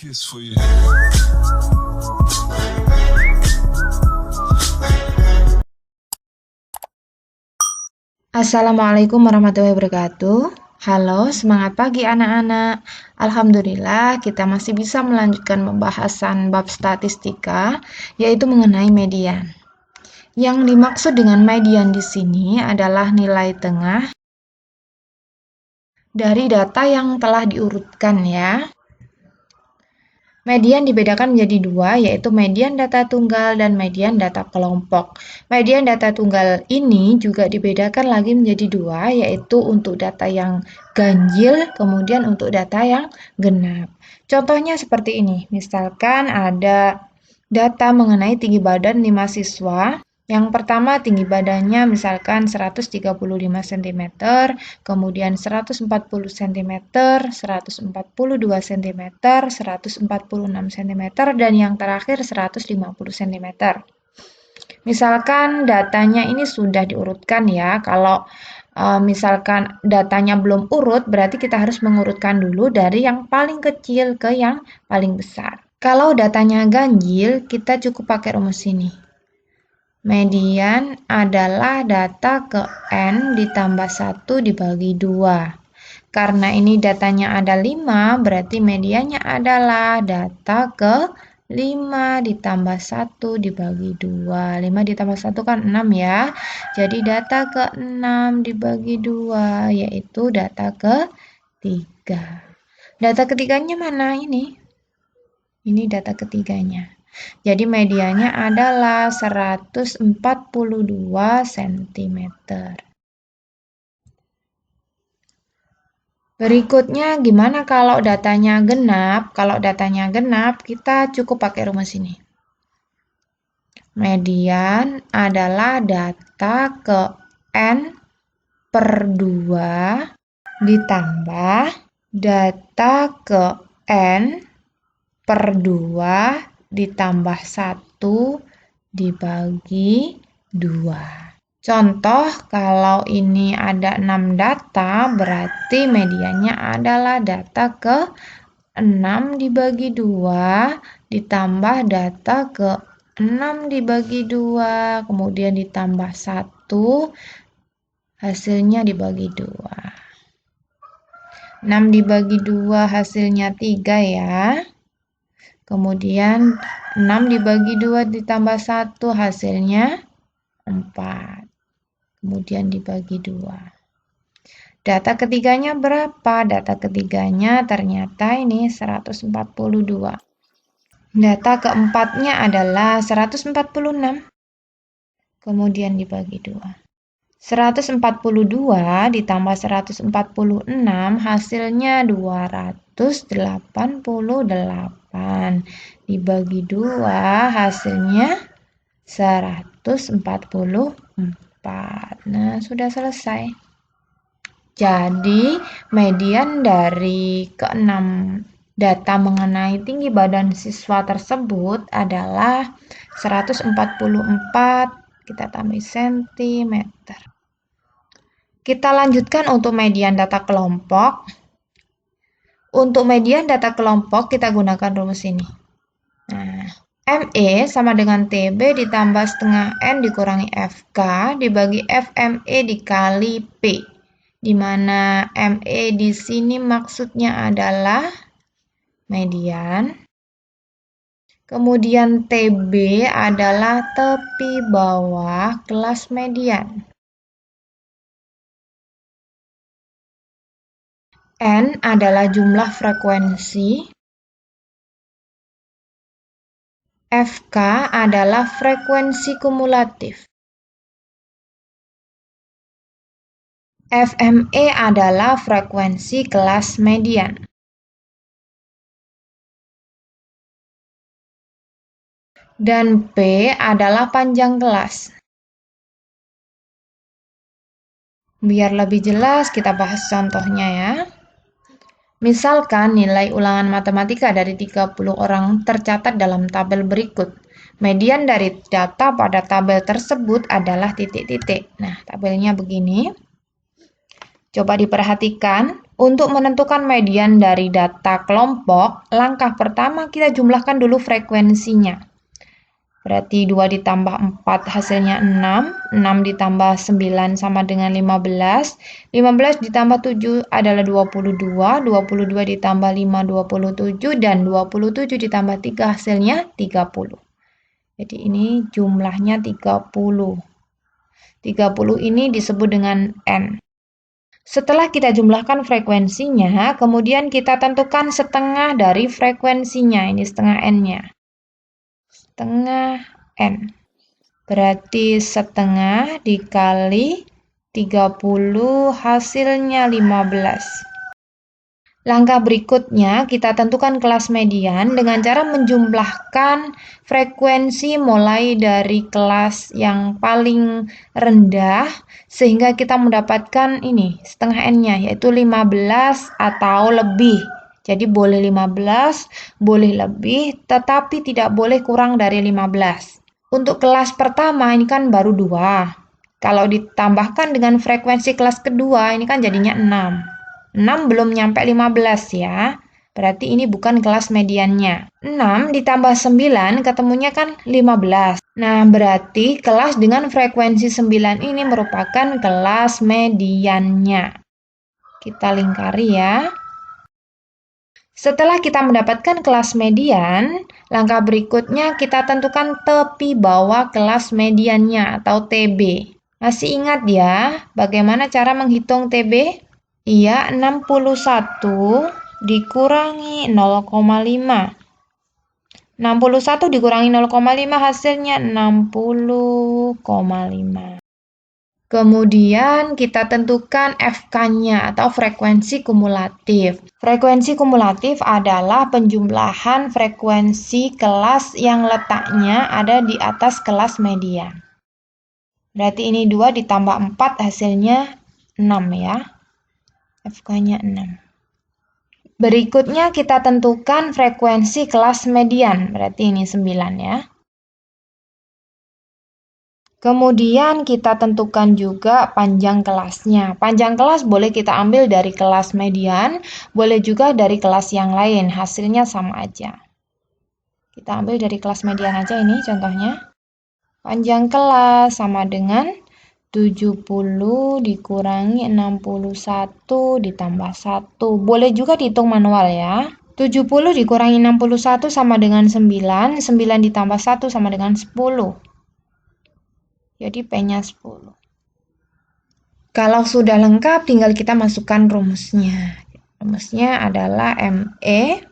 kiss for you. Assalamualaikum warahmatullahi wabarakatuh. Halo, semangat pagi anak-anak. Alhamdulillah, kita masih bisa melanjutkan pembahasan bab statistika, yaitu mengenai median. Yang dimaksud dengan median di sini adalah nilai tengah dari data yang telah diurutkan ya. Median dibedakan menjadi dua, yaitu median data tunggal dan median data kelompok. Median data tunggal ini juga dibedakan lagi menjadi dua, yaitu untuk data yang ganjil, kemudian untuk data yang genap. Contohnya seperti ini, misalkan ada data mengenai tinggi badan 5 siswa. Yang pertama tinggi badannya misalkan 135 cm, kemudian 140 cm, 142 cm, 146 cm, dan yang terakhir 150 cm. Misalkan datanya ini sudah diurutkan ya, kalau misalkan datanya belum urut, berarti kita harus mengurutkan dulu dari yang paling kecil ke yang paling besar. Kalau datanya ganjil, kita cukup pakai rumus ini. Median adalah data ke N ditambah 1 dibagi 2. Karena ini datanya ada 5, berarti mediannya adalah data ke 5 ditambah 1 dibagi 2. 5 ditambah 1 kan 6 ya. Jadi data ke 6 dibagi 2, yaitu data ke 3. Data ketiganya mana ini? Ini data ketiganya. Jadi medianya adalah 142 cm. Berikutnya gimana kalau datanya genap? Kalau datanya genap, kita cukup pakai rumus ini. Median adalah data ke N per 2 ditambah data ke N per 2 ditambah 1 dibagi 2. Contoh, kalau ini ada 6 data, berarti mediannya adalah data ke 6 dibagi 2 ditambah data ke 6 dibagi 2, kemudian ditambah 1, hasilnya dibagi 2. 6 dibagi 2 hasilnya 3 ya. Kemudian 6 dibagi 2 ditambah 1 hasilnya 4. Kemudian dibagi 2. Data ketiganya berapa? Data ketiganya ternyata ini 142. Data keempatnya adalah 146. Kemudian dibagi 2. 142 ditambah 146 hasilnya 288. Dibagi 2 hasilnya 144. Nah, sudah selesai. Jadi, median dari keenam data mengenai tinggi badan siswa tersebut adalah 144, kita tambah cm. Kita lanjutkan untuk median data kelompok. Untuk median data kelompok, kita gunakan rumus ini. Nah, ME sama dengan TB ditambah setengah N dikurangi FK dibagi FME dikali P. Di mana ME di sini maksudnya adalah median. Kemudian TB adalah tepi bawah kelas median. N adalah jumlah frekuensi. FK adalah frekuensi kumulatif. FME adalah frekuensi kelas median. Dan P adalah panjang kelas. Biar lebih jelas, kita bahas contohnya ya. Misalkan nilai ulangan matematika dari 30 orang tercatat dalam tabel berikut. Median dari data pada tabel tersebut adalah titik-titik. Nah, tabelnya begini. Coba diperhatikan, Untuk menentukan median dari data kelompok, langkah pertama kita jumlahkan dulu frekuensinya. Berarti 2 ditambah 4 hasilnya 6, 6 ditambah 9 sama dengan 15, 15 ditambah 7 adalah 22, 22 ditambah 5, 27, dan 27 ditambah 3 hasilnya 30. Jadi ini jumlahnya 30. 30 ini disebut dengan N. Setelah kita jumlahkan frekuensinya, kemudian kita tentukan setengah dari frekuensinya. Ini setengah N-nya. Setengah N. Berarti setengah dikali 30 hasilnya 15. Langkah berikutnya, kita tentukan kelas median dengan cara menjumlahkan frekuensi mulai dari kelas yang paling rendah, sehingga kita mendapatkan ini, setengah N-nya, yaitu 15 atau lebih. Jadi boleh 15, boleh lebih, tetapi tidak boleh kurang dari 15. Untuk kelas pertama, ini kan baru 2. Kalau ditambahkan dengan frekuensi kelas kedua, ini kan jadinya 6. 6 belum nyampe 15 ya. Berarti ini bukan kelas mediannya. 6 ditambah 9 ketemunya kan 15. Nah, berarti kelas dengan frekuensi 9 ini merupakan kelas mediannya. Kita lingkari ya. Setelah kita mendapatkan kelas median, langkah berikutnya kita tentukan tepi bawah kelas mediannya atau TB. Masih ingat ya, bagaimana cara menghitung TB? Iya, 61 dikurangi 0,5. 61 dikurangi 0,5 hasilnya 60,5. Kemudian kita tentukan FK-nya atau frekuensi kumulatif. Frekuensi kumulatif adalah penjumlahan frekuensi kelas yang letaknya ada di atas kelas median. Berarti ini 2 ditambah 4 hasilnya 6 ya. FK-nya 6. Berikutnya kita tentukan frekuensi kelas median, berarti ini 9 ya. Kemudian kita tentukan juga panjang kelasnya. Panjang kelas boleh kita ambil dari kelas median, boleh juga dari kelas yang lain, hasilnya sama aja. Kita ambil dari kelas median aja ini contohnya. Panjang kelas sama dengan 70 dikurangi 61 ditambah 1. Boleh juga dihitung manual ya. 70 dikurangi 61 sama dengan 9. 9 ditambah 1 sama dengan 10. Jadi P-nya 10. Kalau sudah lengkap, tinggal kita masukkan rumusnya. Rumusnya adalah ME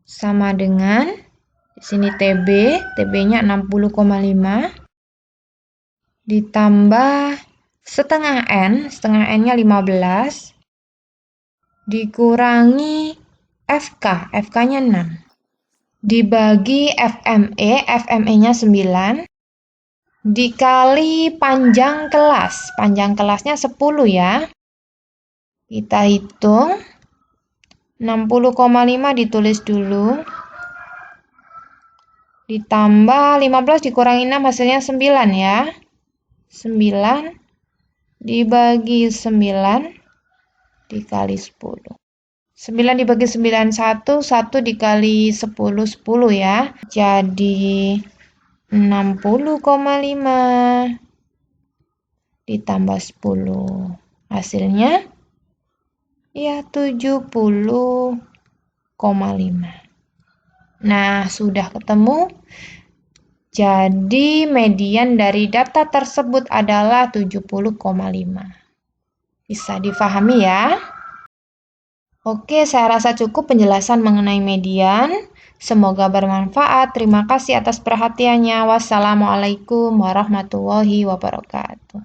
sama dengan, di sini TB. TB-nya 60,5. Ditambah setengah N, setengah N-nya 15, dikurangi FK, FK-nya 6, dibagi FME, FME-nya 9, dikali panjang kelas, panjang kelasnya 10 ya. Kita hitung, 60,5 ditulis dulu, ditambah 15 dikurangi 6 hasilnya 9 ya. 9 dibagi 9 dikali 10. 9 dibagi 9, 1 dikali 10, 10 ya. Jadi 60,5 ditambah 10. Hasilnya ya 70,5. Nah, sudah ketemu. Jadi median dari data tersebut adalah 70,5. Bisa difahami ya? Oke, saya rasa cukup penjelasan mengenai median. Semoga bermanfaat. Terima kasih atas perhatiannya. Wassalamualaikum warahmatullahi wabarakatuh.